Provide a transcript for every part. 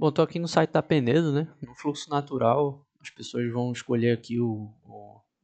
Bom, tô aqui no site da Penedo, né? No fluxo natural, as pessoas vão escolher aqui o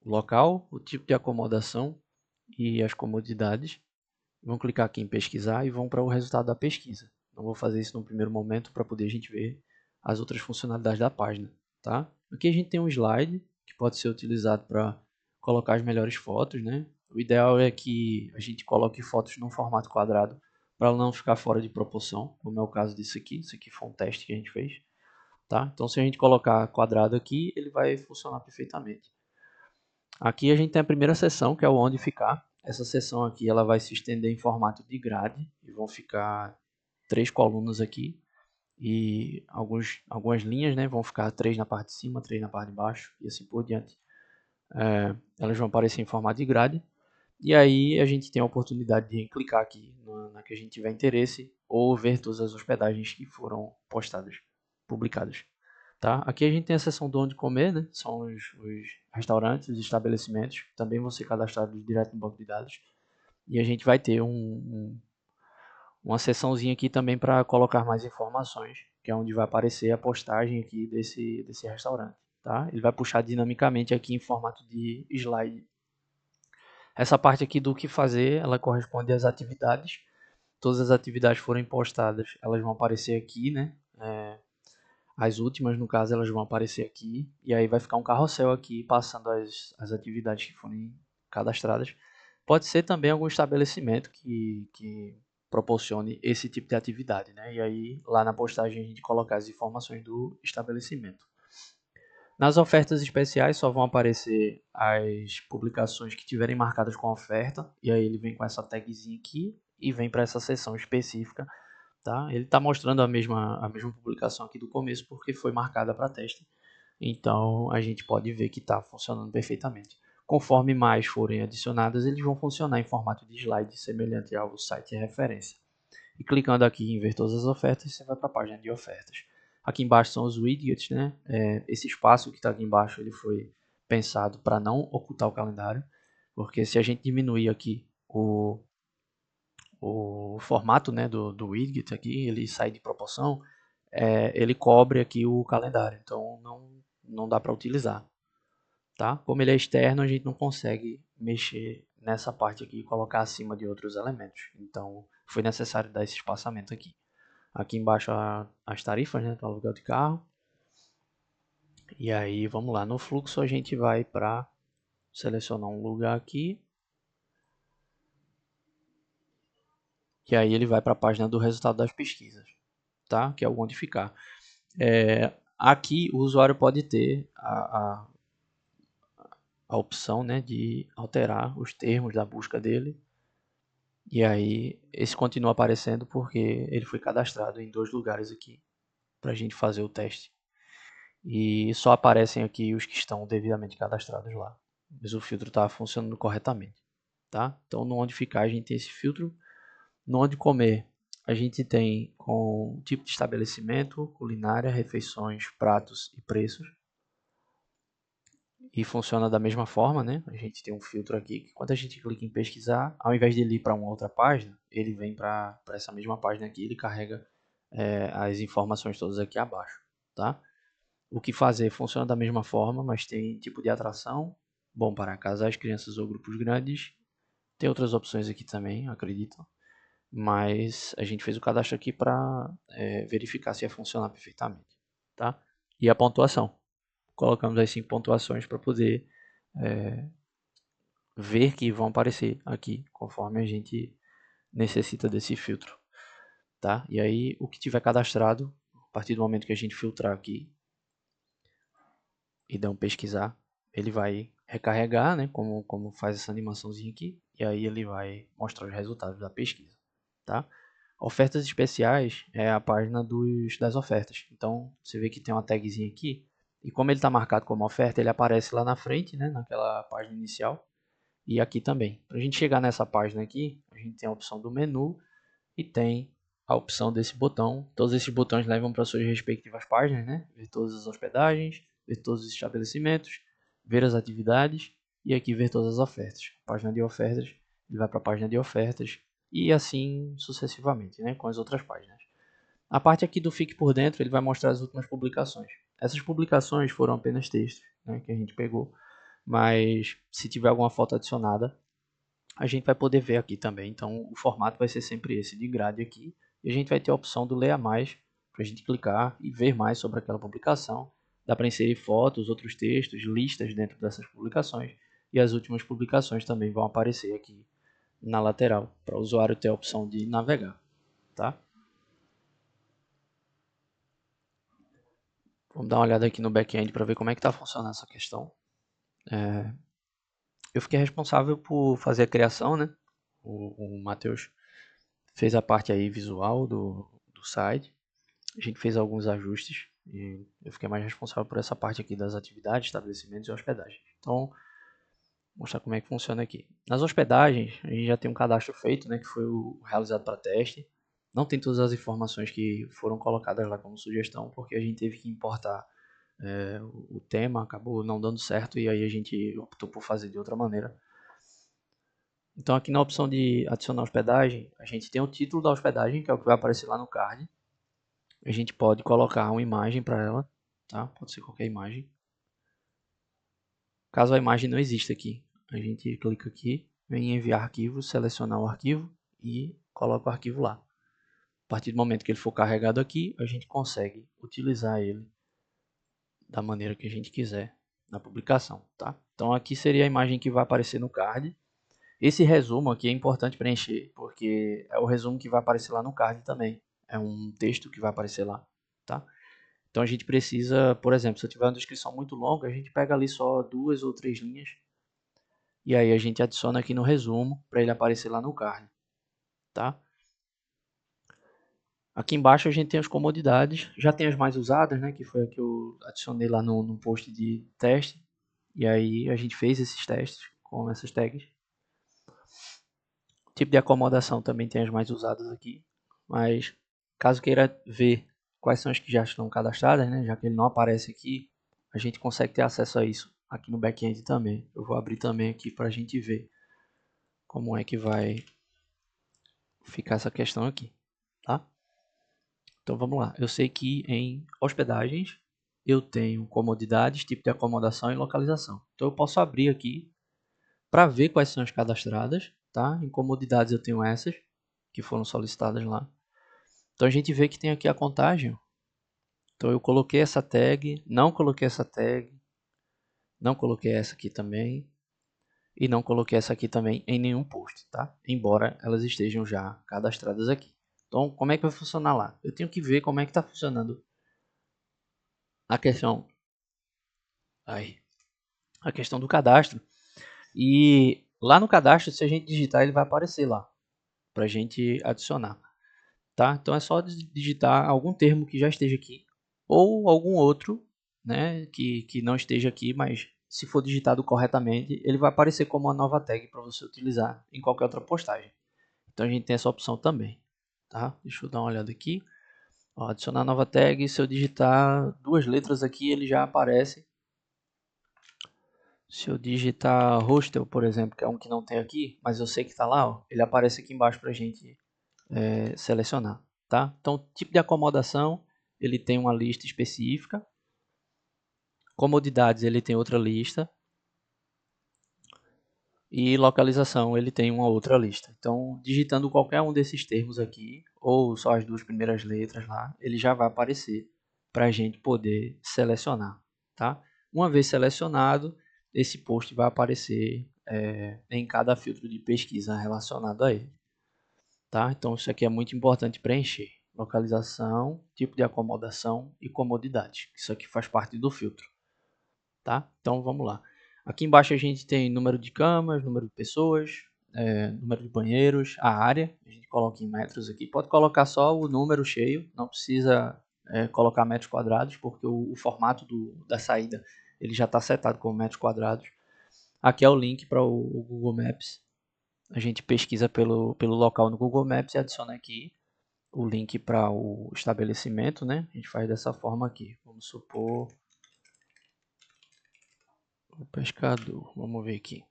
local, o tipo de acomodação e as comodidades. Vão clicar aqui em pesquisar e vão para o resultado da pesquisa. Não vou fazer isso no primeiro momento para poder a gente ver as outras funcionalidades da página, tá? Aqui a gente tem um slide que pode ser utilizado para colocar as melhores fotos, né? O ideal é que a gente coloque fotos num formato quadrado para ela não ficar fora de proporção, como é o caso disso aqui. Isso aqui foi um teste que a gente fez, tá? Então se a gente colocar quadrado aqui, ele vai funcionar perfeitamente. Aqui a gente tem a primeira seção, que é o onde ficar. Essa seção aqui ela vai se estender em formato de grade e vão ficar 3 colunas aqui e algumas linhas, né? Vão ficar 3 na parte de cima, 3 na parte de baixo e assim por diante. Elas vão aparecer em formato de grade e aí a gente tem a oportunidade de clicar aqui na que a gente tiver interesse ou ver todas as hospedagens que foram postadas, publicadas. Tá? Aqui a gente tem a seção do onde comer, né? São os restaurantes, os estabelecimentos, também vão ser cadastrados direto no banco de dados. E a gente vai ter uma seçãozinha aqui também para colocar mais informações, que é onde vai aparecer a postagem aqui desse restaurante. Tá? Ele vai puxar dinamicamente aqui em formato de slide. Essa parte aqui do que fazer, ela corresponde às atividades. Todas as atividades forem postadas, elas vão aparecer aqui, né? As últimas, no caso, elas vão aparecer aqui. E aí vai ficar um carrossel aqui passando as atividades que forem cadastradas. Pode ser também algum estabelecimento que proporcione esse tipo de atividade, né? E aí lá na postagem a gente colocar as informações do estabelecimento. Nas ofertas especiais só vão aparecer as publicações que tiverem marcadas com oferta. E aí ele vem com essa tagzinha aqui e vem para essa seção específica. Tá? Ele está mostrando a mesma publicação aqui do começo porque foi marcada para teste. Então a gente pode ver que está funcionando perfeitamente. Conforme mais forem adicionadas, eles vão funcionar em formato de slide semelhante ao site de referência. E clicando aqui em ver todas as ofertas, você vai para a página de ofertas. Aqui embaixo são os widgets, né? Esse espaço que está aqui embaixo ele foi pensado para não ocultar o calendário, porque se a gente diminuir aqui o formato, né, do widget aqui, ele sai de proporção, ele cobre aqui o calendário, então não dá para utilizar. Tá? Como ele é externo, a gente não consegue mexer nessa parte aqui e colocar acima de outros elementos. Então foi necessário dar esse espaçamento aqui. Aqui embaixo as tarifas, né, do aluguel de carro. E aí vamos lá, no fluxo a gente vai para selecionar um lugar aqui. E aí ele vai para a página do resultado das pesquisas, tá? Que é o onde ficar. Aqui o usuário pode ter a opção, né, de alterar os termos da busca dele. E aí esse continua aparecendo porque ele foi cadastrado em 2 lugares aqui para a gente fazer o teste. E só aparecem aqui os que estão devidamente cadastrados lá. Mas o filtro está funcionando corretamente. Tá? Então no onde ficar a gente tem esse filtro. No onde comer a gente tem com tipo de estabelecimento, culinária, refeições, pratos e preços. E funciona da mesma forma, né? A gente tem um filtro aqui que quando a gente clica em pesquisar, ao invés de ele ir para uma outra página, ele vem para essa mesma página aqui, ele carrega as informações todas aqui abaixo, tá? O que fazer funciona da mesma forma, mas tem tipo de atração, bom para casais, crianças ou grupos grandes. Tem outras opções aqui também, acredito. Mas a gente fez o cadastro aqui para verificar se ia funcionar perfeitamente, tá? E a pontuação. Colocamos as 5 pontuações para poder ver que vão aparecer aqui conforme a gente necessita desse filtro, tá? E aí o que tiver cadastrado, a partir do momento que a gente filtrar aqui e dar um pesquisar, ele vai recarregar, né? Como faz essa animaçãozinha aqui, e aí ele vai mostrar os resultados da pesquisa, tá? Ofertas especiais é a página das ofertas. Então você vê que tem uma tagzinha aqui e como ele está marcado como oferta, ele aparece lá na frente, né? Naquela página inicial. E aqui também. Para a gente chegar nessa página aqui, a gente tem a opção do menu e tem a opção desse botão. Todos esses botões levam para suas respectivas páginas, né? Ver todas as hospedagens, ver todos os estabelecimentos, ver as atividades e aqui ver todas as ofertas. Página de ofertas, ele vai para a página de ofertas e assim sucessivamente, né? Com as outras páginas. A parte aqui do Fique por Dentro, ele vai mostrar as últimas publicações. Essas publicações foram apenas textos, né, que a gente pegou, mas se tiver alguma foto adicionada, a gente vai poder ver aqui também. Então o formato vai ser sempre esse de grade aqui, e a gente vai ter a opção do Leia Mais, para a gente clicar e ver mais sobre aquela publicação. Dá para inserir fotos, outros textos, listas dentro dessas publicações, e as últimas publicações também vão aparecer aqui na lateral, para o usuário ter a opção de navegar, tá? Vamos dar uma olhada aqui no back-end para ver como é que está funcionando essa questão. Eu fiquei responsável por fazer a criação, né? O Matheus fez a parte aí visual do site. A gente fez alguns ajustes e eu fiquei mais responsável por essa parte aqui das atividades, estabelecimentos e hospedagem. Então, vou mostrar como é que funciona aqui. Nas hospedagens, a gente já tem um cadastro feito, né? Que foi o realizado para teste. Não tem todas as informações que foram colocadas lá como sugestão, porque a gente teve que importar o tema, acabou não dando certo e aí a gente optou por fazer de outra maneira. Então aqui na opção de adicionar hospedagem, a gente tem o título da hospedagem, que é o que vai aparecer lá no card. A gente pode colocar uma imagem para ela, tá? Pode ser qualquer imagem. Caso a imagem não exista aqui, a gente clica aqui, vem em enviar arquivo, selecionar o arquivo e coloca o arquivo lá. A partir do momento que ele for carregado aqui, a gente consegue utilizar ele da maneira que a gente quiser na publicação, tá? Então aqui seria a imagem que vai aparecer no card. Esse resumo aqui é importante preencher, porque é o resumo que vai aparecer lá no card também. É um texto que vai aparecer lá, tá? Então a gente precisa, por exemplo, se eu tiver uma descrição muito longa, a gente pega ali só 2 ou 3 linhas e aí a gente adiciona aqui no resumo para ele aparecer lá no card, tá? Aqui embaixo a gente tem as comodidades, já tem as mais usadas, né, que foi a que eu adicionei lá no post de teste. E aí a gente fez esses testes com essas tags. O tipo de acomodação também tem as mais usadas aqui, mas caso queira ver quais são as que já estão cadastradas, né, já que ele não aparece aqui, a gente consegue ter acesso a isso aqui no back-end também. Eu vou abrir também aqui para a gente ver como é que vai ficar essa questão aqui, tá? Então vamos lá. Eu sei que em hospedagens eu tenho comodidades, tipo de acomodação e localização. Então eu posso abrir aqui para ver quais são as cadastradas, tá? Em comodidades eu tenho essas que foram solicitadas lá. Então a gente vê que tem aqui a contagem. Então eu coloquei essa tag, não coloquei essa tag, não coloquei essa aqui também e não coloquei essa aqui também em nenhum post, tá? Embora elas estejam já cadastradas aqui. Então como é que vai funcionar lá? Eu tenho que ver como é que está funcionando a questão, a questão do cadastro. E lá no cadastro, se a gente digitar, ele vai aparecer lá para a gente adicionar. Tá? Então é só digitar algum termo que já esteja aqui ou algum outro, né, que não esteja aqui, mas se for digitado corretamente, ele vai aparecer como uma nova tag para você utilizar em qualquer outra postagem. Então a gente tem essa opção também, tá? Deixa eu dar uma olhada aqui. Ó, adicionar nova tag, se eu digitar 2 letras aqui, ele já aparece. Se eu digitar hostel, por exemplo, que é um que não tem aqui, mas eu sei que está lá, ó, ele aparece aqui embaixo para a gente selecionar, tá? Então, tipo de acomodação, ele tem uma lista específica. Comodidades, ele tem outra lista. E localização, ele tem uma outra lista. Então, digitando qualquer um desses termos aqui, ou só as 2 primeiras letras lá, ele já vai aparecer para a gente poder selecionar, tá? Uma vez selecionado, esse post vai aparecer em cada filtro de pesquisa relacionado a ele. Tá? Então isso aqui é muito importante preencher. Localização, tipo de acomodação e comodidade. Isso aqui faz parte do filtro. Tá? Então vamos lá. Aqui embaixo a gente tem número de camas, número de pessoas, número de banheiros, a área. A gente coloca em metros aqui. Pode colocar só o número cheio, não precisa colocar metros quadrados, porque o formato da saída ele já está setado como metros quadrados. Aqui é o link para o Google Maps. A gente pesquisa pelo local no Google Maps e adiciona aqui o link para o estabelecimento, né? A gente faz dessa forma aqui. Vamos supor o pescador. Vamos ver aqui.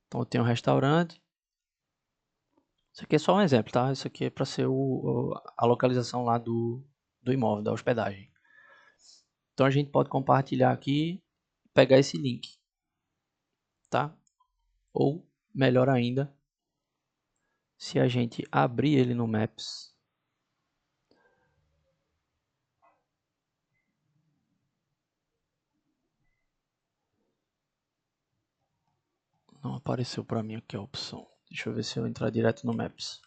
Então eu tenho um restaurante. Isso aqui é só um exemplo, tá? Isso aqui é para ser a localização lá do imóvel, da hospedagem. Então a gente pode compartilhar aqui, pegar esse link, tá? Ou melhor ainda, se a gente abrir ele no Maps, não apareceu para mim aqui a opção. Deixa eu ver se eu entrar direto no Maps.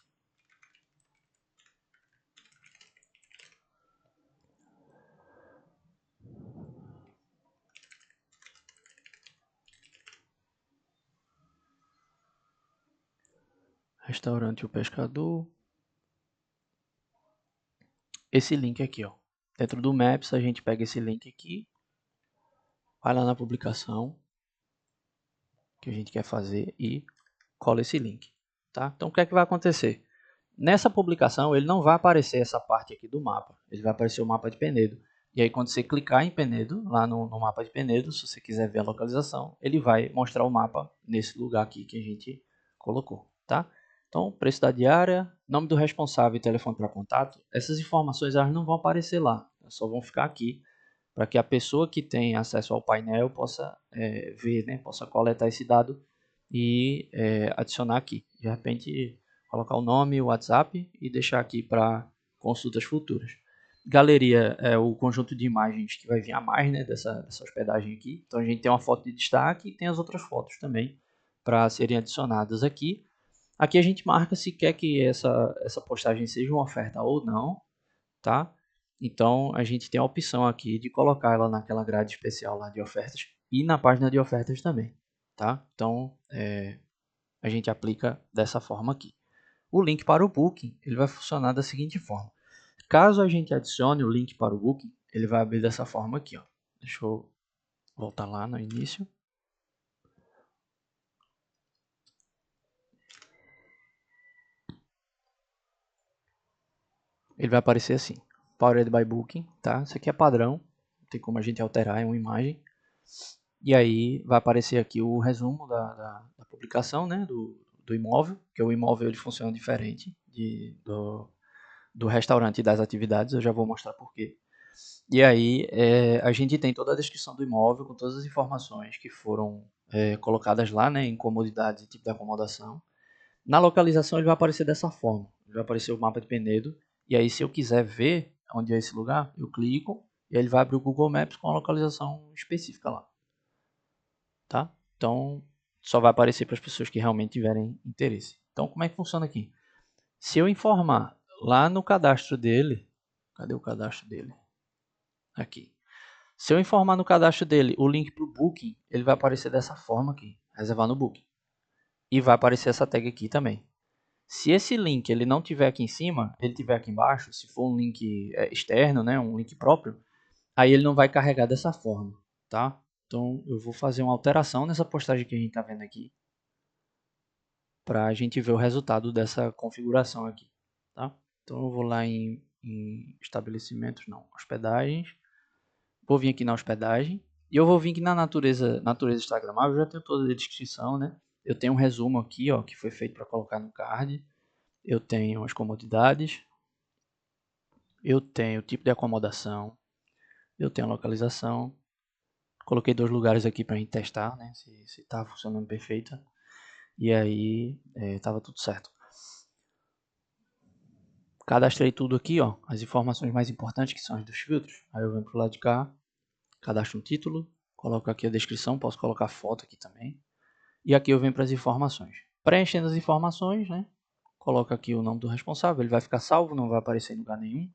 Restaurante O Pescador. Esse link aqui, ó. Dentro do Maps a gente pega esse link aqui, vai lá na publicação que a gente quer fazer e cola esse link, tá? Então o que é que vai acontecer? Nessa publicação ele não vai aparecer essa parte aqui do mapa, ele vai aparecer o mapa de Penedo. E aí quando você clicar em Penedo, lá no mapa de Penedo, se você quiser ver a localização, ele vai mostrar o mapa nesse lugar aqui que a gente colocou, tá? Então, preço da diária, nome do responsável e telefone para contato, essas informações elas não vão aparecer lá, só vão ficar aqui para que a pessoa que tem acesso ao painel possa ver, né, possa coletar esse dado e adicionar aqui. De repente, colocar o nome, o WhatsApp e deixar aqui para consultas futuras. Galeria é o conjunto de imagens que vai vir a mais, né, dessa hospedagem aqui. Então a gente tem uma foto de destaque e tem as outras fotos também para serem adicionadas aqui. Aqui a gente marca se quer que essa postagem seja uma oferta ou não, tá? Então a gente tem a opção aqui de colocar ela naquela grade especial lá de ofertas e na página de ofertas também, tá? Então a gente aplica dessa forma aqui. O link para o Booking ele vai funcionar da seguinte forma: caso a gente adicione o link para o Booking, ele vai abrir dessa forma aqui, ó. Deixa eu voltar lá no início. Ele vai aparecer assim: Powered by Booking, tá? Isso aqui é padrão, não tem como a gente alterar, é uma imagem. E aí vai aparecer aqui o resumo da publicação, né, do imóvel, que o imóvel ele funciona diferente do restaurante e das atividades, eu já vou mostrar por quê. E aí a gente tem toda a descrição do imóvel com todas as informações que foram colocadas lá, né, em comodidades e tipo de acomodação. Na localização ele vai aparecer dessa forma, ele vai aparecer o mapa de Penedo, e aí se eu quiser ver onde é esse lugar, eu clico e ele vai abrir o Google Maps com a localização específica lá. Tá? Então, só vai aparecer para as pessoas que realmente tiverem interesse. Então, como é que funciona aqui? Se eu informar lá no cadastro dele, cadê o cadastro dele? Aqui. Se eu informar no cadastro dele o link para o Booking, ele vai aparecer dessa forma aqui, reservar no Booking. E vai aparecer essa tag aqui também. Se esse link ele não tiver aqui em cima, ele tiver aqui embaixo, se for um link externo, né, um link próprio, aí ele não vai carregar dessa forma, tá? Então eu vou fazer uma alteração nessa postagem que a gente está vendo aqui, para a gente ver o resultado dessa configuração aqui, tá? Então eu vou lá em estabelecimentos, não, hospedagens, vou vir aqui na hospedagem e eu vou vir aqui na natureza instagramável, já tenho toda a descrição, né? Eu tenho um resumo aqui, ó, que foi feito para colocar no card. Eu tenho as comodidades, eu tenho o tipo de acomodação, eu tenho a localização. Coloquei 2 lugares aqui para a gente testar, né? Se tá funcionando perfeita. E aí estava tudo certo. Cadastrei tudo aqui, ó, as informações mais importantes que são as dos filtros. Aí eu venho pro lado de cá, cadastro um título, coloco aqui a descrição, posso colocar foto aqui também. E aqui eu venho para as informações. Preenchendo as informações, né? Coloco aqui o nome do responsável, ele vai ficar salvo, não vai aparecer em lugar nenhum.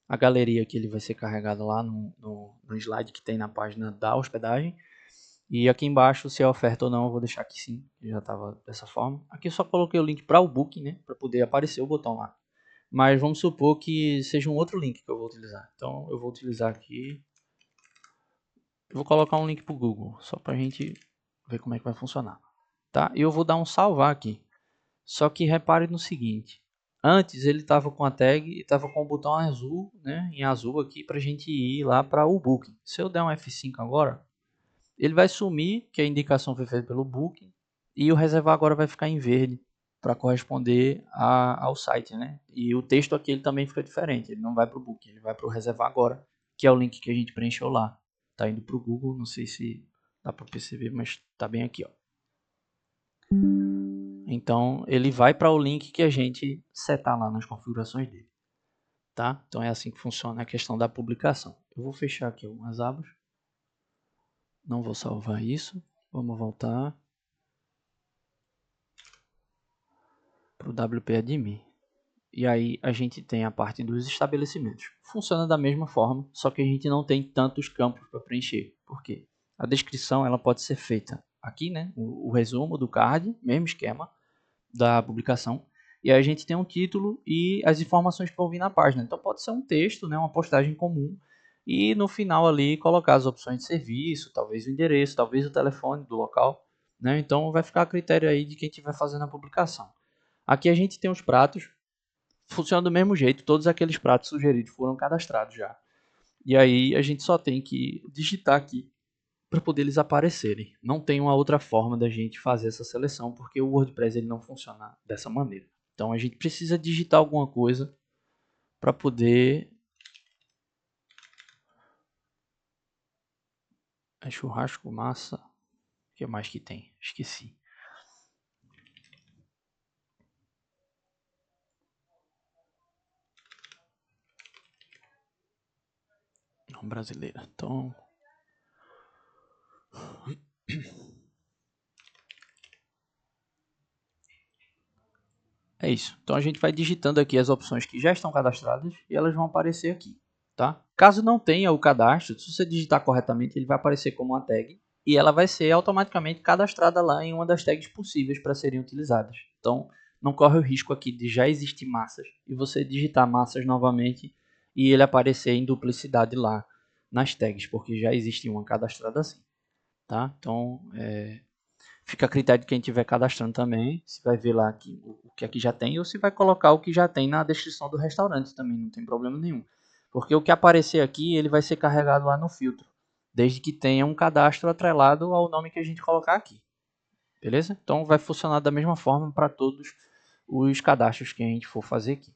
A galeria aqui ele vai ser carregada lá no slide que tem na página da hospedagem. E aqui embaixo, se é oferta ou não, eu vou deixar aqui sim, que já estava dessa forma. Aqui eu só coloquei o link para o Booking, né? Para poder aparecer o botão lá. Mas vamos supor que seja um outro link que eu vou utilizar. Então eu vou utilizar aqui. Eu vou colocar um link para o Google, só para a gente ver como é que vai funcionar. Tá? E eu vou dar um salvar aqui. Só que repare no seguinte. Antes ele estava com a tag e estava com o botão azul, né? Em azul aqui para a gente ir lá para o Booking. Se eu der um F5 agora, ele vai sumir, que a indicação foi feita pelo Booking. E o reservar agora vai ficar em verde. para corresponder ao site, né? E o texto aqui ele também fica diferente, ele não vai para o book, ele vai para o reservar agora, que é o link que a gente preencheu lá. Tá indo para o Google, não sei se dá para perceber, mas tá bem aqui, ó. Então ele vai para o link que a gente setar lá nas configurações dele, tá? Então é assim que funciona a questão da publicação. Eu vou fechar aqui algumas abas, não vou salvar isso, vamos voltar para o WP Admin. E aí a gente tem a parte dos estabelecimentos. Funciona da mesma forma, só que a gente não tem tantos campos para preencher. Por quê? A descrição ela pode ser feita aqui, né? O resumo do card, mesmo esquema da publicação. E aí a gente tem um título e as informações que vão vir na página. Então pode ser um texto, né? Uma postagem comum. E no final ali colocar as opções de serviço, talvez o endereço, talvez o telefone do local. Né? Então vai ficar a critério aí de quem estiver fazendo a publicação. Aqui a gente tem os pratos. Funciona do mesmo jeito, todos aqueles pratos sugeridos foram cadastrados já. E aí a gente só tem que digitar aqui para poder eles aparecerem. Não tem uma outra forma da gente fazer essa seleção, porque o WordPress ele não funciona dessa maneira. Então a gente precisa digitar alguma coisa para poder... É churrasco, massa... O que mais que tem? Esqueci. Não, brasileira. Então... É isso. Então a gente vai digitando aqui as opções que já estão cadastradas e elas vão aparecer aqui, tá? Caso não tenha o cadastro, se você digitar corretamente, ele vai aparecer como uma tag e ela vai ser automaticamente cadastrada lá em uma das tags possíveis para serem utilizadas. Então não corre o risco aqui de já existir massas e você digitar massas novamente e ele aparecer em duplicidade lá nas tags, porque já existe uma cadastrada assim, tá? Então fica a critério de quem estiver cadastrando também, se vai ver lá aqui, o que aqui já tem, ou se vai colocar o que já tem na descrição do restaurante também, não tem problema nenhum. Porque o que aparecer aqui, ele vai ser carregado lá no filtro, desde que tenha um cadastro atrelado ao nome que a gente colocar aqui. Beleza? Então vai funcionar da mesma forma para todos os cadastros que a gente for fazer aqui.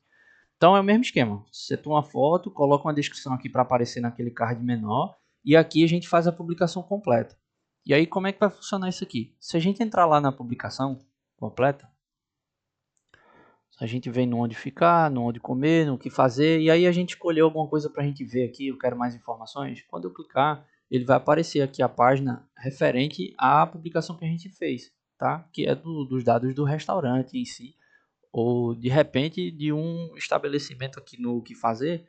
Então é o mesmo esquema. Você toma uma foto, coloca uma descrição aqui para aparecer naquele card menor e aqui a gente faz a publicação completa. E aí como é que vai funcionar isso aqui? Se a gente entrar lá na publicação completa, a gente vem no onde ficar, no onde comer, no que fazer, e aí a gente escolheu alguma coisa para a gente ver aqui, eu quero mais informações. Quando eu clicar, ele vai aparecer aqui a página referente à publicação que a gente fez, tá? Que é dos dados do restaurante em si, ou de repente de um estabelecimento aqui no que fazer.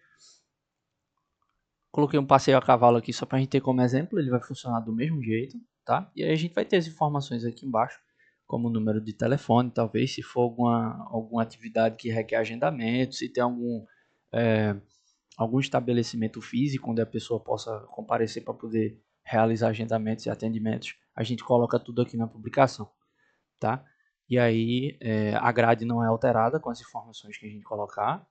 Coloquei um passeio a cavalo aqui só para a gente ter como exemplo, ele vai funcionar do mesmo jeito, tá? E aí a gente vai ter as informações aqui embaixo, como o número de telefone, talvez se for alguma atividade que requer agendamento, se tem algum estabelecimento físico onde a pessoa possa comparecer para poder realizar agendamentos e atendimentos, a gente coloca tudo aqui na publicação, tá? E aí a grade não é alterada com as informações que a gente colocar,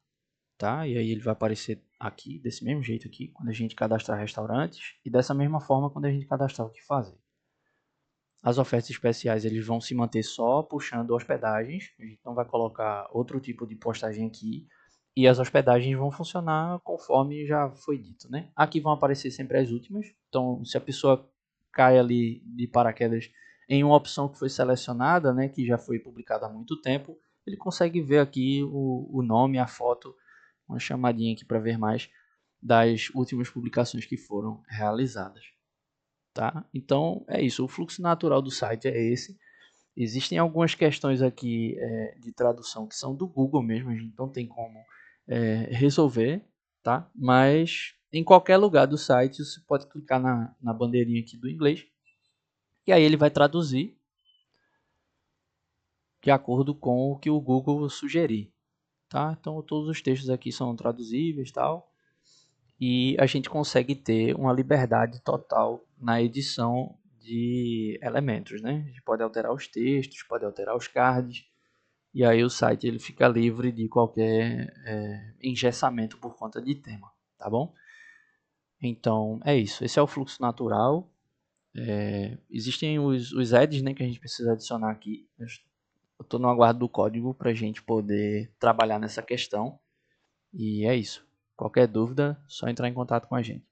tá? E aí ele vai aparecer aqui, desse mesmo jeito aqui, quando a gente cadastrar restaurantes, e dessa mesma forma quando a gente cadastrar o que fazer. As ofertas especiais eles vão se manter só puxando hospedagens, a gente não vai colocar outro tipo de postagem aqui, e as hospedagens vão funcionar conforme já foi dito, né? Aqui vão aparecer sempre as últimas, então se a pessoa cai ali de paraquedas em uma opção que foi selecionada, né, que já foi publicada há muito tempo, ele consegue ver aqui o nome, a foto, uma chamadinha aqui para ver mais das últimas publicações que foram realizadas. Tá? Então é isso, o fluxo natural do site é esse. Existem algumas questões aqui de tradução que são do Google mesmo, a gente não tem como resolver, tá? Mas em qualquer lugar do site você pode clicar na bandeirinha aqui do inglês e aí ele vai traduzir de acordo com o que o Google sugerir, tá? Então todos os textos aqui são traduzíveis, tal, e a gente consegue ter uma liberdade total na edição de elementos, né? A gente pode alterar os textos, pode alterar os cards, e aí o site ele fica livre de qualquer engessamento por conta de tema, tá bom? Então é isso, esse é o fluxo natural. Existem os ads, né, que a gente precisa adicionar aqui. Eu estou no aguardo do código para a gente poder trabalhar nessa questão. E é isso. Qualquer dúvida, só entrar em contato com a gente.